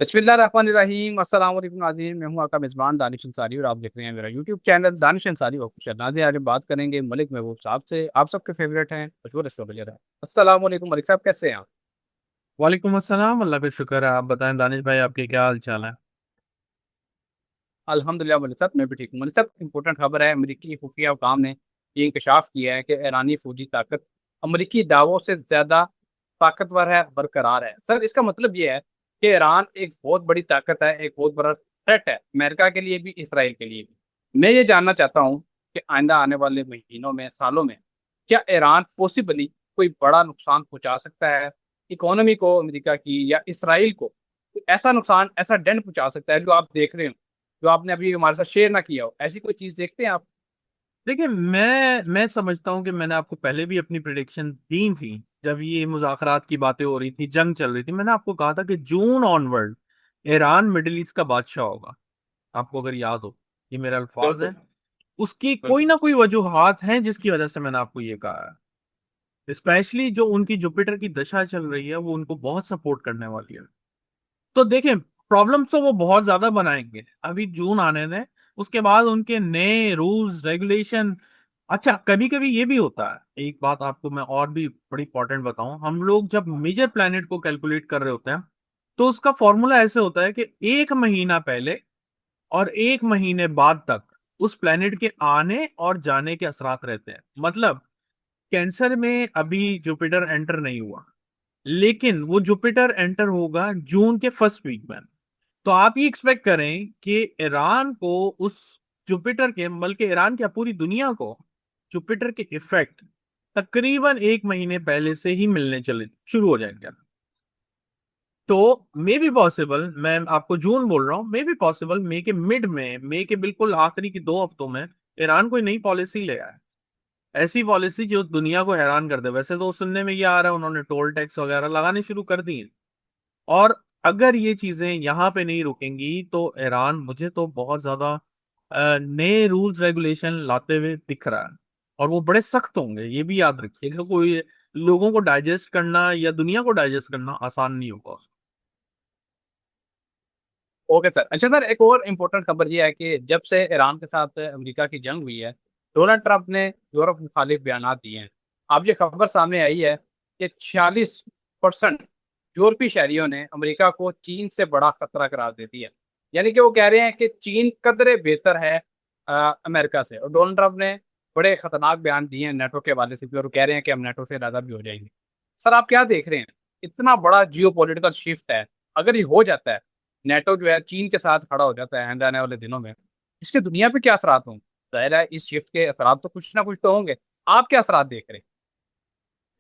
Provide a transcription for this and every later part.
बिस्मिल्लाहिर्रहमानिर्रहीम अस्सलाम वालेकुम नाज़रीन। मैं हूं आपका मेज़बान दानिश अंसारी और आप देख रहे हैं मेरा YouTube channel Danish Ansari official. नाज़रीन, आज हम बात करेंगे मलिक महबूब साहब से। आप सबके फेवरेट हैं, मशहूर एस्ट्रोलॉजर हैं। अस्सलाम वालेकुम मलिक साहब, कैसे हैं आप? वालेकुम अस्सलाम। अल्लाह का शुक्र है। आप बताएं दानिश भाई, आपके क्या हाल चाल है? अल्हम्दुलिल्लाह मलिक साहब, मैं भी ठीक हूँ। मलिक साहब, इंपॉर्टेंट खबर है। अमरीकी खुफिया काम ने ये इंकशाफ किया है कि ईरानी फौजी ताकत अमरीकी दावों से ज़्यादा ताकतवर है, बरकरार है। सर, इसका मतलब ये है कि ईरान एक बहुत बड़ी ताकत है, एक बहुत बड़ा थ्रेट है, अमेरिका के लिए भी, इसराइल के लिए भी। मैं ये जानना चाहता हूँ कि आइंदा आने वाले महीनों में, सालों में, क्या ईरान पॉसिबली कोई बड़ा नुकसान पहुंचा सकता है इकोनॉमी को, अमेरिका की या इसराइल को? कोई ऐसा नुकसान, ऐसा डेंट पहुंचा सकता है जो आप देख रहे हो, जो आपने अभी हमारे साथ शेयर ना किया हो? ऐसी कोई चीज देखते हैं आप? देखिए, मैं समझता हूं कि मैंने आपको पहले भी अपनी प्रिडिक्शन दी थी। जब ये मुज़ाकरात की बातें हो रही थी, जंग चल रही थी, मैंने आपको कहा था कि जून ऑनवर्ड ईरान मिडिल ईस्ट का बादशाह होगा। आपको अगर याद हो, ये मेरा अल्फाज है। बिल्कुल। उसकी कोई बिल्कुल। ना कोई वजूहात हैं जिसकी वजह से मैंने आपको ये कहा है। स्पेशली जो उनकी जुपिटर की दशा चल रही है, वो उनको बहुत सपोर्ट करने वाली है। तो देखें, प्रॉब्लम्स तो वो बहुत ज्यादा बनाएंगे, अभी जून आने दें। उसके बाद उनके नए रूल्स रेगुलेशन। अच्छा, कभी कभी ये भी होता है, एक बात आपको मैं और भी बड़ी इंपॉर्टेंट बताऊं। हम लोग जब मेजर प्लैनेट को कैलकुलेट कर रहे होते हैं, तो उसका फॉर्मूला ऐसे होता है कि एक महीना पहले और एक महीने बाद तक उस प्लैनेट के आने और जाने के असरात रहते हैं। मतलब कैंसर में अभी जुपिटर एंटर नहीं हुआ, लेकिन वो जुपिटर एंटर होगा जून के फर्स्ट वीक में। तो आप ये एक्सपेक्ट करें कि ईरान को उस जुपिटर के, बल्कि ईरान क्या, पूरी दुनिया को जुपिटर के इफेक्ट तकरीबन एक महीने पहले से ही मिलने चले शुरू हो जाएंगे। तो मे बी पॉसिबल, मैं आपको जून बोल रहा हूँ, मे बी पॉसिबल मई के मिड में, मई के बिल्कुल आखिरी की 2 हफ्तों में ईरान कोई नई पॉलिसी ले आए। ऐसी पॉलिसी जो दुनिया को हैरान कर दे। वैसे तो सुनने में ये आ रहा है उन्होंने टोल टैक्स वगैरह लगाने शुरू कर दिए। और अगर ये चीजें यहाँ पे नहीं रुकेंगी तो ईरान, मुझे तो बहुत ज्यादा नए रूल्स रेगुलेशन लाते हुए दिख रहा है। और वो बड़े सख्त होंगे, ये भी याद रखिएगा। कोई लोगों को डाइजेस्ट करना या दुनिया को डाइजेस्ट करना आसान नहीं होगा। Okay sir. अच्छा सर, एक और इम्पोर्टेंट खबर ये है कि जब से ईरान के साथ अमेरिका की जंग हुई है, डोनाल्ड ट्रंप ने यूरोप मुखालिफ बयान दिए हैं। अब ये खबर सामने आई है कि 46% यूरोपीय शहरियों ने अमेरिका को चीन से बड़ा खतरा करार दे दिया है। यानी कि वो कह रहे हैं कि चीन कदरे बेहतर है अमेरिका से। और डोनाल्ड ट्रंप ने बड़े खतरनाक बयान दिए हैं नेटो के हवाले से भी, और वो कह रहे हैं कि हम नेटो से इरादा भी हो जाएंगे। सर, आप क्या देख रहे हैं? इतना बड़ा जियो पॉलिटिकल शिफ्ट है, अगर ये हो जाता है, नेटो जो है चीन के साथ खड़ा हो जाता है आने आने वाले दिनों में, इसके दुनिया पे क्या असरात होंगे? जाहिर है इस शिफ्ट के असरात तो कुछ ना कुछ तो होंगे। आप क्या असरात देख रहे हैं?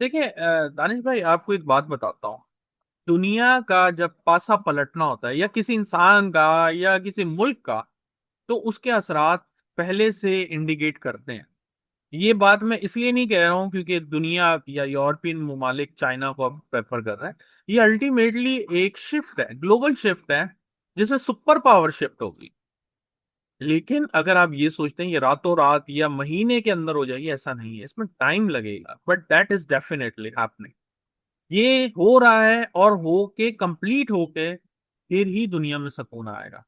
देखिए दानिश भाई, आपको एक बात बताता हूँ। दुनिया का जब पासा पलटना होता है, या किसी इंसान का या किसी मुल्क का, तो उसके असरात पहले से इंडिकेट करते हैं। ये बात मैं इसलिए नहीं कह रहा हूँ क्योंकि दुनिया या यूरोपियन ममालिक चाइना को अब प्रेफर कर रहा है। ये अल्टीमेटली एक शिफ्ट है, ग्लोबल शिफ्ट है, जिसमें सुपर पावर शिफ्ट होगी। लेकिन अगर आप ये सोचते हैं ये रातों रात या महीने के अंदर हो जाएगी, ऐसा नहीं है। इसमें टाइम लगेगा, but that is definitely happening. ये हो रहा है, और होके कंप्लीट होके फिर ही दुनिया में सुकून आएगा।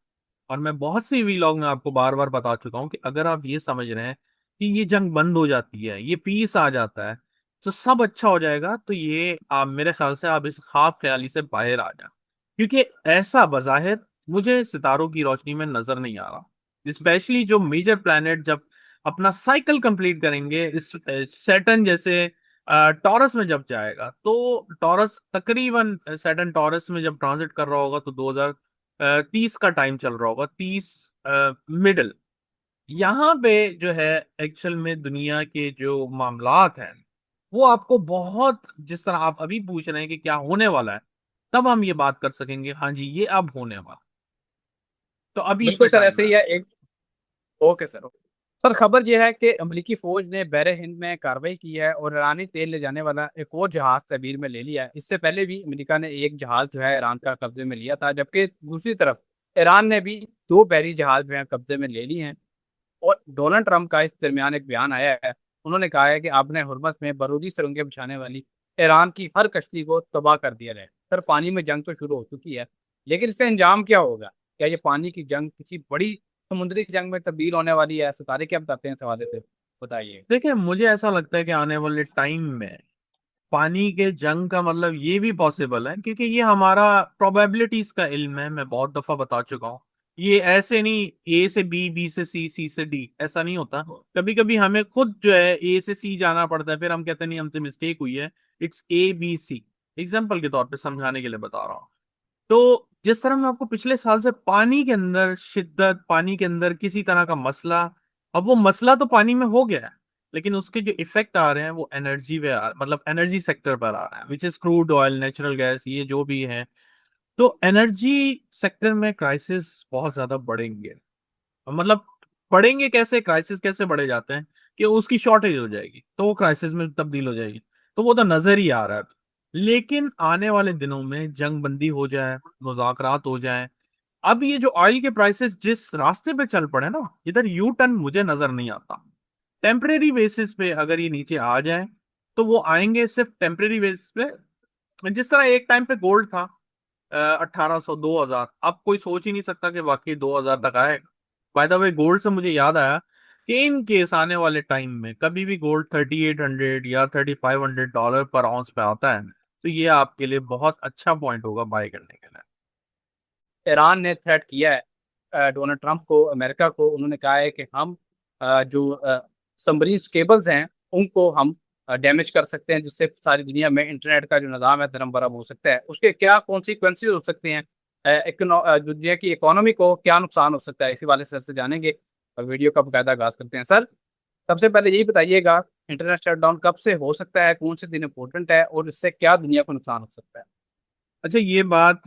और मैं बहुत सी वीलॉग में आपको बार बार बता चुका हूं कि अगर आप ये समझ रहे हैं कि ये जंग बंद हो जाती है, ये पीस आ जाता है, तो सब अच्छा हो जाएगा, तो ये आप, मेरे ख्याल से आप इस ख्वाब ख्याली से बाहर आ जाए। क्योंकि ऐसा बज़ाहिर मुझे सितारों की रोशनी में नजर नहीं आ रहा। स्पेशली जो मेजर प्लैनेट जब अपना साइकिल कंप्लीट करेंगे, इस सैटर्न जैसे टॉरस में जब जाएगा, तो टॉरस तकरीबन, सैटर्न टॉरस में जब ट्रांजिट कर रहा होगा, तो 2030 का टाइम चल रहा होगा, 30 मिडल। यहाँ पे जो है, एक्चुअल में दुनिया के जो मामलात हैं, वो आपको बहुत, जिस तरह आप अभी पूछ रहे हैं कि क्या होने वाला है, तब हम ये बात कर सकेंगे हाँ जी ये अब होने वाला। तो अभी बिल्कुल इसमें सर, टाइम ऐसे है। ही है एक। Okay sir, okay. सर, खबर यह है कि अमेरिकी फौज ने बहरे हिंद में कार्रवाई की है और ईरानी तेल ले जाने वाला एक और जहाज तहवीर में ले लिया है। इससे पहले भी अमेरिका ने एक जहाज जो है ईरान का कब्जे में लिया था, जबकि दूसरी तरफ ईरान ने भी दो बहरी जहाज जो है कब्जे में ले लिए हैं। और डोनाल्ड ट्रंप का इस दरमियान एक बयान आया है। उन्होंने कहा है कि आपने हुर्मस में बारूदी सुरंगें बिछाने वाली ईरान की हर कश्ती को तबाह कर दिया है। सर, पानी में जंग तो शुरू हो चुकी है। लेकिन इसका अंजाम क्या होगा? क्या ये पानी की जंग किसी बड़ी समुद्री जंग में तब्दील होने वाली है? सितारे क्या बताते हैं इस हवाले से, बताइए। देखिए, मुझे ऐसा लगता है कि आने वाले टाइम में पानी के जंग का मतलब ये भी पॉसिबल है, क्योंकि ये हमारा प्रोबेबिलिटीज का इल्म है। मैं बहुत दफा बता चुका हूँ। ये ऐसे नहीं ए से बी, बी से सी, सी से डी, ऐसा नहीं होता। कभी कभी हमें खुद जो है ए से सी जाना पड़ता है, फिर हम कहते हैं नहीं, हमसे मिस्टेक हुई है, it's A B C. Example के तौर पे समझाने के लिए बता रहा हूँ। तो जिस तरह मैं आपको पिछले साल से पानी के अंदर शिद्दत, पानी के अंदर किसी तरह का मसला, अब वो मसला तो पानी में हो गया है, लेकिन उसके जो इफेक्ट आ रहे हैं वो एनर्जी पे मतलब एनर्जी सेक्टर पर आ रहा है, which is crude oil, natural gas, ये जो भी है। तो एनर्जी सेक्टर में क्राइसिस बहुत ज्यादा बढ़ेंगे। मतलब बढ़ेंगे कैसे, क्राइसिस कैसे बढ़े जाते हैं कि उसकी शॉर्टेज हो जाएगी तो वो क्राइसिस में तब्दील हो जाएगी। तो वो तो नजर ही आ रहा है। लेकिन आने वाले दिनों में जंग बंदी हो जाए, मुज़ाकरात हो जाए। अब ये जो ऑयल के प्राइसेस जिस रास्ते पे चल पड़े ना, इधर यू टर्न मुझे नजर नहीं आता। टेम्परेरी बेसिस पे अगर ये नीचे आ जाए तो वो आएंगे सिर्फ टेम्परेरी बेसिस पे। जिस तरह एक टाइम पे गोल्ड था 1800, 2000, अब कोई सोच ही नहीं सकता कि वाकई 2000 तक आएगा। बाय द वे, गोल्ड से मुझे याद आया कि इन केस आने वाले टाइम में कभी भी गोल्ड 3800 या $3500 पर आउंस पे आता है, तो ये आपके लिए बहुत अच्छा पॉइंट होगा बाय करने के लिए। ईरान ने थ्रेट किया है डोनाल्ड ट्रंप को, अमेरिका को। उन्होंने कहा है कि हम जो सबमरीन केबल्स हैं उनको हम डैमेज कर सकते हैं, जिससे सारी दुनिया में इंटरनेट का जो निज़ाम है धर्म बरम हो सकता है। उसके क्या कॉन्सिक्वेंसेज हो सकते हैं? दुनिया की इकोनॉमी को क्या नुकसान हो सकता है? इसी वाले सर से जानेंगे और वीडियो का बाकायदा आगाज करते हैं। सर, सबसे पहले यही बताइएगा, इंटरनेट शटडाउन कब से हो सकता है, कौन से दिन इंपॉर्टेंट है और इससे क्या दुनिया को नुकसान हो सकता है? अच्छा, ये बात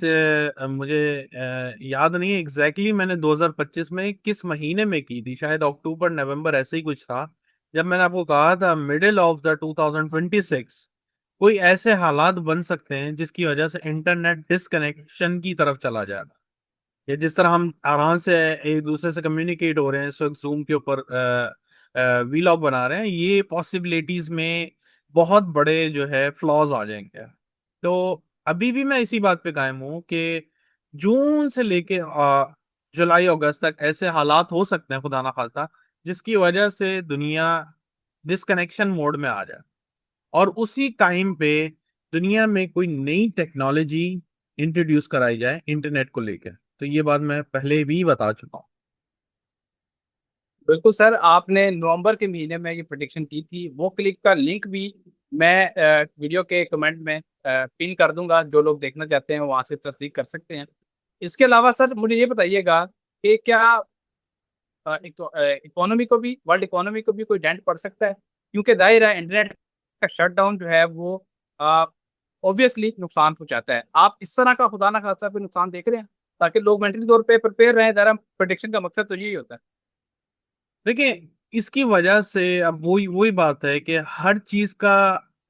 मुझे याद नहीं है एग्जैक्टली मैंने 2025 में किस महीने में की थी, शायद अक्टूबर नवंबर ऐसे ही कुछ था, जब मैंने आपको कहा था मिडिल ऑफ द 2026 कोई ऐसे हालात बन सकते हैं जिसकी वजह से इंटरनेट डिसकनेक्शन की तरफ चला जाए। या जिस तरह हम आराम से एक दूसरे से कम्युनिकेट हो रहे हैं इस वक्त जूम के ऊपर, वीलॉग बना रहे हैं, ये पॉसिबिलिटीज में बहुत बड़े जो है फ्लॉज आ जाएंगे। तो अभी भी मैं इसी बात पे कायम हूँ कि जून से लेके जुलाई अगस्त तक ऐसे हालात हो सकते हैं, खुदा ना खास्ता, जिसकी वजह से दुनिया डिसकनेक्शन मोड में आ जाए। और उसी टाइम पे दुनिया में कोई नई टेक्नोलॉजी इंट्रोड्यूस कराई जाए इंटरनेट को लेकर। तो ये बात मैं पहले भी बता चुका हूँ। बिल्कुल सर, आपने नवंबर के महीने में ये प्रेडिक्शन की थी। वो क्लिप का लिंक भी मैं वीडियो के कमेंट में पिन कर दूंगा। जो लोग देखना चाहते हैं वहां से तस्दीक कर सकते हैं। इसके अलावा सर मुझे ये बताइएगा कि क्या इकोनॉमी को भी, वर्ल्ड इकोनॉमी को भी कोई डेंट पड़ सकता है? क्योंकि जाहिर है इंटरनेट का शटडाउन जो है वो ऑब्वियसली नुकसान पहुंचाता है। आप इस तरह का खुदा ना खास्ता कोई नुकसान देख रहे हैं, ताकि लोग मेंटली तौर पे प्रिपेयर रहें? ज़रा प्रोडिक्शन का मकसद तो यही होता है। देखिए, इसकी वजह से अब वही वही बात है कि हर चीज का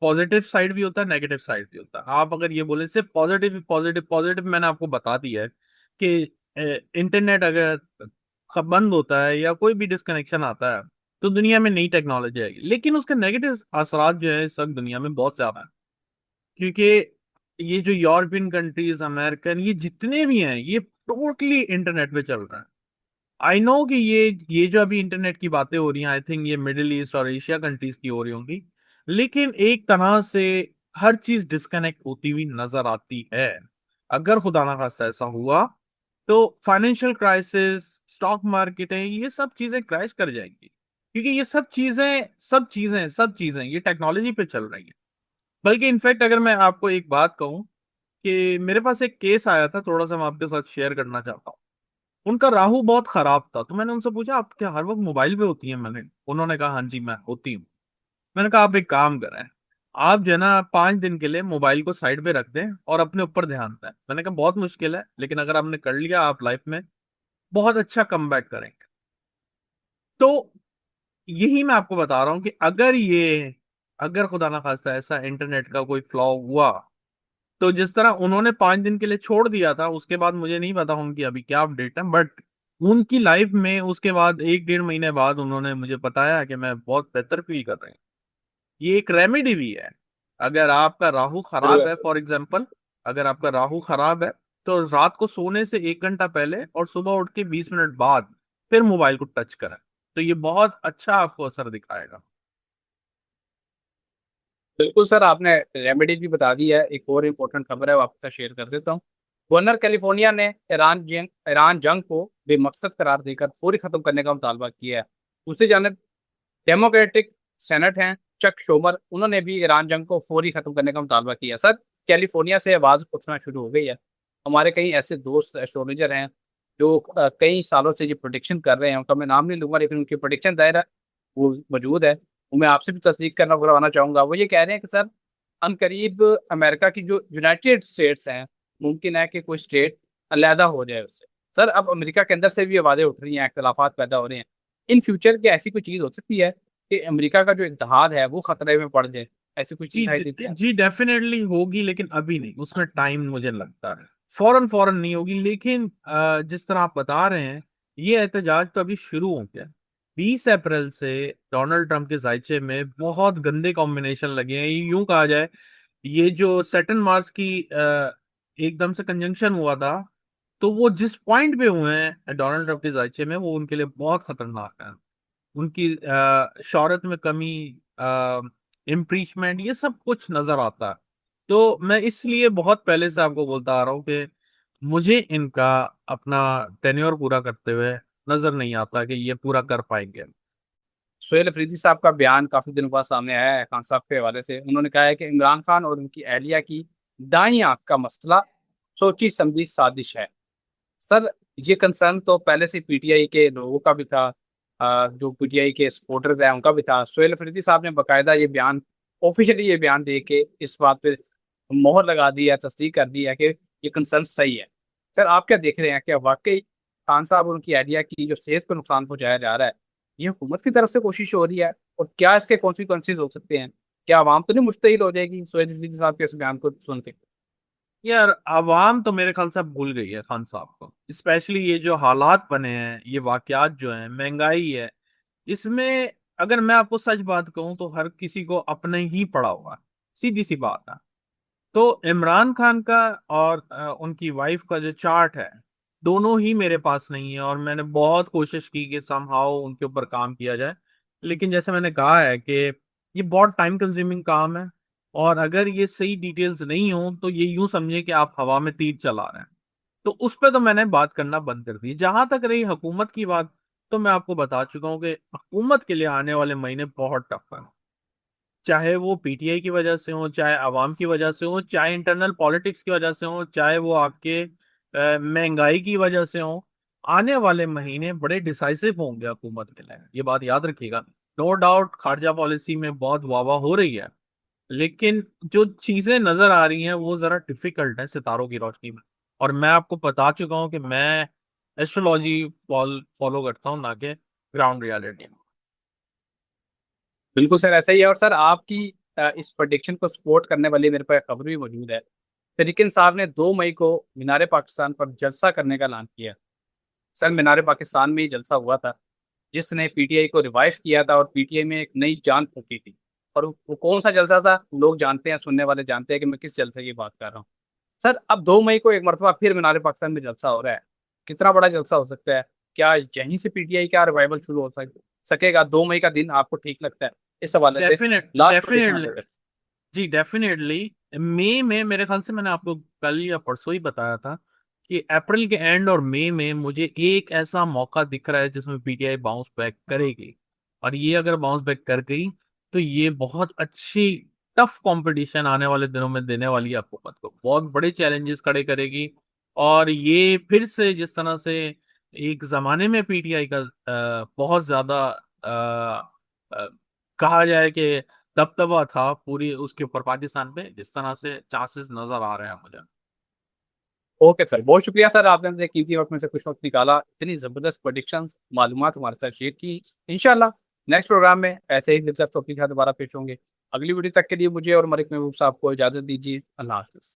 पॉजिटिव साइड भी होता है, नेगेटिव साइड भी होता है। आप अगर ये बोले सिर्फ पॉजिटिव पॉजिटिव पॉजिटिव, मैंने आपको बता दिया है कि इंटरनेट अगर बंद होता है या कोई भी डिस्कनेक्शन आता है तो दुनिया में नई टेक्नोलॉजी आएगी, लेकिन उसके नेगेटिव असरात जो है इस वक्त दुनिया में बहुत ज्यादा है। क्योंकि ये जो यूरोपियन कंट्रीज, अमेरिकन, ये जितने भी हैं, ये टोटली इंटरनेट पे चल रहा है। आई नो कि ये जो अभी इंटरनेट की बातें हो रही हैं, आई थिंक ये मिडिल ईस्ट और एशिया कंट्रीज की हो रही होंगी। लेकिन एक तरह से हर चीज डिस्कनेक्ट होती हुई नजर आती है। अगर खुदा ना खास्ता ऐसा हुआ तो फाइनेंशियल क्राइसिस, स्टॉक मार्केट है, ये सब चीजें क्रैश कर जाएंगी। क्योंकि ये सब चीजें ये टेक्नोलॉजी पे चल रही है। बल्कि इनफैक्ट अगर मैं आपको एक बात कहूं कि मेरे पास एक केस आया था, थोड़ा सा मैं आपके साथ शेयर करना चाहता हूँ। उनका राहु बहुत खराब था, तो मैंने उनसे पूछा आप क्या हर वक्त मोबाइल पे होती हैं? उन्होंने कहा हाँ जी मैं होती हूँ। मैंने कहा आप एक काम करें, आप जो है ना 5 दिन के लिए मोबाइल को साइड पे रख दें और अपने ऊपर ध्यान दें। मैंने कहा बहुत मुश्किल है, लेकिन अगर आपने कर लिया आप लाइफ में बहुत अच्छा कम बैक करेंगे। तो यही मैं आपको बता रहा हूँ कि अगर खुदा ना खास्ता ऐसा इंटरनेट का कोई फ्लॉ हुआ, तो जिस तरह उन्होंने 5 दिन के लिए छोड़ दिया था, उसके बाद मुझे नहीं पता उनकी अभी क्या अपडेट है, बट उनकी लाइफ में उसके बाद 1 डेढ़ महीने बाद उन्होंने मुझे बताया कि मैं बहुत बेहतर फील कर रही हूँ। ये एक रेमेडी भी है। अगर आपका राहु खराब है, फॉर एग्जाम्पल, अगर आपका राहु खराब है तो रात को सोने से 1 घंटा पहले और सुबह उठ के 20 मिनट बाद फिर मोबाइल को टच करें, तो ये बहुत अच्छा आपको असर दिखाएगा। बिल्कुल सर, आपने रेमेडीज भी बता दी है। एक और इम्पोर्टेंट खबर है, वो आपके साथ शेयर कर देता हूँ। गवर्नर कैलिफोर्निया ने ईरान जंग को बेमकसद करार देकर फौरी खत्म करने का मुतालबा किया है। दूसरी जानब डेमोक्रेटिक सेनेट हैं चक शोमर, उन्होंने भी ईरान जंग को फौरी खत्म करने का मुतालबा किया। सर, कैलिफोर्निया से आवाज़ उठना शुरू हो गई है। हमारे कई ऐसे दोस्त एस्ट्रोलॉजर हैं जो कई सालों से ये प्रोडिक्शन कर रहे हैं, उनका मैं नाम नहीं लूंगा, लेकिन उनकी प्रोडिक्शन दायरा वो मौजूद है। वो मैं आपसे भी तस्दीक करवाना चाहूंगा। वो ये कह रहे हैं कि सर, अनकरीब अमेरिका की जो यूनाइटेड स्टेट्स हैं, मुमकिन है कि कोई स्टेट अलहदा हो जाए उससे। सर, अब अमेरिका के अंदर से भी आवाज़ें उठ रही हैं, इख्तलाफात पैदा हो रहे हैं। इन फ्यूचर की ऐसी कोई चीज़ हो सकती है कि अमेरिका का जो इत्तेहाद है वो खतरे में पड़ जाए? ऐसी कुछ जी दिखाई देती है? जी डेफिनेटली होगी, लेकिन अभी नहीं, उसमें टाइम मुझे लगता है। फौरन फौरन नहीं होगी, लेकिन जिस तरह आप बता रहे हैं, ये एहतजाज तो अभी शुरू हो गया। 20 अप्रैल से डोनाल्ड ट्रंप के जायचे में बहुत गंदे कॉम्बिनेशन लगे हैं। यूं कहा जाए, ये जो सैटर्न मार्स की एकदम से कंजंक्शन हुआ था, तो वो जिस पॉइंट पे हुए हैं डोनाल्ड ट्रंप के जायचे में, वो उनके लिए बहुत खतरनाक है। उनकी शौहरत में कमी, इम्पीचमेंट, ये सब कुछ नजर आता है। तो मैं इसलिए बहुत पहले से आपको बोलता आ रहा हूँ कि मुझे इनका अपना टेन्योर पूरा करते हुए नजर नहीं आता कि ये पूरा कर पाएंगे। सोहेल अफरीदी साहब का बयान काफी दिनों बाद सामने आया है खान साहब के हवाले से। उन्होंने कहा है कि इमरान खान और उनकी अहलिया की दाईं आंख का मसला सोची समझी साजिश है। सर, ये कंसर्न तो पहले से पीटीआई के लोगों का भी था, जो पीटीआई के सपोर्टर्स हैं उनका भी था। सोहेल अफरीदी साहब ने बाकायदा ये बयान, ऑफिशियली ये बयान दे के इस बात पे मोहर लगा दी है, तस्दीक कर दी है कि ये कंसर्न सही है। सर, आप क्या देख रहे हैं? क्या वाकई खान साहब और उनकी अहलिया की जो सेहत को नुकसान पहुंचाया जा रहा है, ये हुकूमत की तरफ से कोशिश हो रही है? और क्या इसके कॉन्सिक्वेंसेज हो सकते हैं? क्या आवाम तो नहीं मुश्तिल हो जाएगी सोहेल अफरीदी साहब के इस बयान को सुन के? यार, आवाम तो मेरे ख्याल से अब भूल गई है खान साहब को। स्पेशली ये जो हालात बने हैं, ये वाकयात जो हैं, महंगाई है, इसमें अगर मैं आपको सच बात कहूं तो हर किसी को अपने ही पड़ा हुआ है। सीधी सी बात है। तो इमरान खान का और उनकी वाइफ का जो चार्ट है, दोनों ही मेरे पास नहीं है, और मैंने बहुत कोशिश की कि समहाउ उनके ऊपर काम किया जाए। लेकिन जैसे मैंने कहा है कि ये बहुत टाइम कंज्यूमिंग काम है, और अगर ये सही डिटेल्स नहीं हो तो ये यूं समझे कि आप हवा में तीर चला रहे हैं। तो उस पर तो मैंने बात करना बंद कर दी। जहां तक रही हुकूमत की बात, तो मैं आपको बता चुका हूँ कि हुकूमत के लिए आने वाले महीने बहुत टफ है। चाहे वो पीटीआई की वजह से हो, चाहे अवाम की वजह से हो, चाहे इंटरनल पॉलिटिक्स की वजह से हो, चाहे वो आपके महंगाई की वजह से हो, आने वाले महीने बड़े डिसाइसिव होंगे हुकूमत के लिए, ये बात याद रखिएगा। नो डाउट खारजा पॉलिसी में बहुत वाह हो रही है, लेकिन जो चीजें नजर आ रही हैं वो जरा डिफिकल्ट है सितारों की रोशनी में। और मैं आपको बता चुका हूँ कि मैं एस्ट्रोलॉजी फॉलो करता हूँ, ना कि ग्राउंड रियलिटी। बिल्कुल सर, ऐसा ही है। और सर, आपकी इस प्रोडिक्शन को सपोर्ट करने वाली मेरे पास खबर भी मौजूद है। तरीके साहब ने 2 मई को मीनार पाकिस्तान पर जलसा करने का ऐलान किया। सर, मीनार पाकिस्तान में ही जलसा हुआ था जिसने पीटीआई को रिवाइव किया था और पीटीआई में एक नई जान फूंकी थी। और वो कौन सा जलसा था, लोग जानते हैं, सुनने वाले जानते हैं कि मैं किस जलसे की बात कर रहा हूँ। सर, अब 2 मई को एक मरतबा फिर मीनार पाकिस्तान में जलसा हो रहा है। कितना बड़ा जलसा हो सकता है? क्या यहीं से पीटीआई का रिवाइवल शुरू हो सकेगा? 2 मई का दिन आपको ठीक लगता है? इस हवाले से लास्ट प्रोडिक्शन डेफिनेटली। जी डेफिनेटली। मई में मेरे ख्याल से मैंने आपको कल या परसों ही बताया था कि अप्रैल के एंड और मई में मुझे एक ऐसा मौका दिख रहा है जिसमें पीटीआई बाउंस बैक करेगी। और ये अगर बाउंस बैक कर गई, तो ये बहुत अच्छी टफ कंपटीशन आने वाले दिनों में देने वाली है हुकूमत को, बहुत बड़े चैलेंजेस खड़े करेगी। और ये फिर से जिस तरह से एक जमाने में पीटीआई का बहुत ज्यादा अ, कहा जाए कि दबदबा था पूरी उसके ऊपर पाकिस्तान पे, जिस तरह से चांसेस नजर आ रहे हैं मुझे। ओके सर, बहुत शुक्रिया सर, आपने अपने कीमती वक्त में से कुछ वक्त निकाला, इतनी ज़बरदस्त प्रोडिक्शंस मालूमात हमारे साथ शेयर की। इंशाल्लाह नेक्स्ट प्रोग्राम में ऐसे ही दिलचस्प टॉपिक के साथ दोबारा पेश होंगे। अगली वीडियो तक के लिए मुझे और मलिक महबूब साहब को इजाज़त दीजिए। अल्लाह हाफ़िज़।